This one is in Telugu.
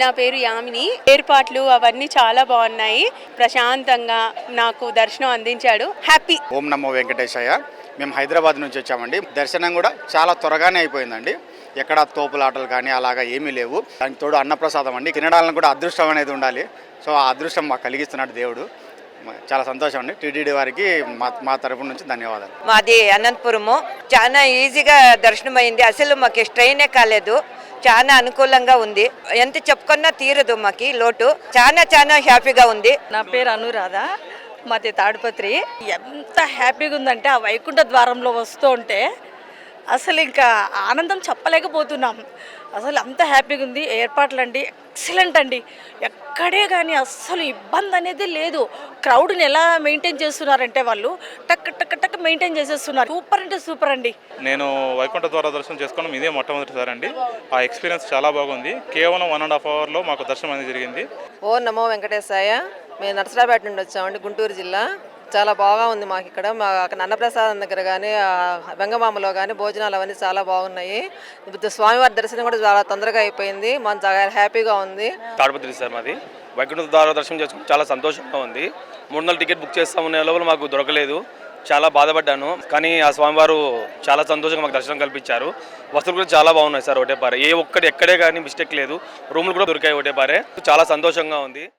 నా పేరు యామిని. ఏర్పాట్లు అవన్నీ చాలా బాగున్నాయి. ప్రశాంతంగా నాకు దర్శనం అందించాడు. హ్యాపీ. ఓం నమో వెంకటేశయ్య. మేము హైదరాబాద్ నుంచి వచ్చామండి. దర్శనం కూడా చాలా త్వరగానే అయిపోయిందండి. ఎక్కడ తోపులాటలు కానీ అలాగా ఏమీ లేవు. దానికి తోడు అన్నప్రసాదం అండి. తినడానికి కూడా అదృష్టం అనేది ఉండాలి. సో ఆ అదృష్టం మాకు కలిగిస్తున్నాడు దేవుడు. చాలా సంతోషం అండి. టీటీడీ వారికి మా తరపు నుంచి ధన్యవాదాలు. మాది అనంతపురము. చాలా ఈజీగా దర్శనం అయింది. అసలు మాకు స్ట్రెయినే కాలేదు. చాలా అనుకూలంగా ఉంది. ఎంత చెప్పుకున్నా తీరదు మాకి లోటు. చాలా హ్యాపీగా ఉంది. నా పేరు అనురాధ, మాది తాడిపత్రి. ఎంత హ్యాపీగా ఉందంటే ఆ వైకుంఠ ద్వారంలో వస్తూ ఉంటే అసలు ఇంకా ఆనందం చెప్పలేకపోతున్నాం. అసలు అంత హ్యాపీగా ఉంది. ఏర్పాట్లు అండి ఎక్సలెంట్ అండి. ఎక్కడే కానీ అస్సలు ఇబ్బంది అనేది లేదు. క్రౌడ్ని ఎలా మెయింటైన్ చేస్తున్నారంటే వాళ్ళు టక్ టక్ టక్ మెయింటైన్ చేసేస్తున్నారు. సూపర్ అంటే సూపర్ అండి. నేను వైకుంఠ ద్వార దర్శనం చేసుకోవడం ఇదే మొట్టమొదటిసారి అండి. ఆ ఎక్స్పీరియన్స్ చాలా బాగుంది. కేవలం 1.5 అవర్లో మాకు దర్శనం అనేది జరిగింది. ఓ నమో వెంకటేశాయ. మేము నర్సరాపేట నుండి వచ్చామండి, గుంటూరు జిల్లా. చాలా బాగా ఉంది మాకు ఇక్కడ. మా అన్నప్రసాదం దగ్గర కానీ వెంగమామలో కానీ భోజనాలు అవన్నీ చాలా బాగున్నాయి. స్వామివారి దర్శనం కూడా చాలా తొందరగా అయిపోయింది. మనం చాలా హ్యాపీగా ఉంది. తాడిపత్రి సార్ మాది. వైకుంఠ ద్వార దర్శనం చేసుకుని చాలా సంతోషంగా ఉంది. 3 నెలల టికెట్ బుక్ చేస్తామనే లోపల మాకు దొరకలేదు. చాలా బాధపడ్డాను. కానీ ఆ స్వామివారు చాలా సంతోషంగా మాకు దర్శనం కల్పించారు. వస్తువులు కూడా చాలా బాగున్నాయి సార్. ఒకటే పారే ఎక్కడే కానీ మిస్టేక్ లేదు. రూములు కూడా దొరికాయి ఒకటే పారే. చాలా సంతోషంగా ఉంది.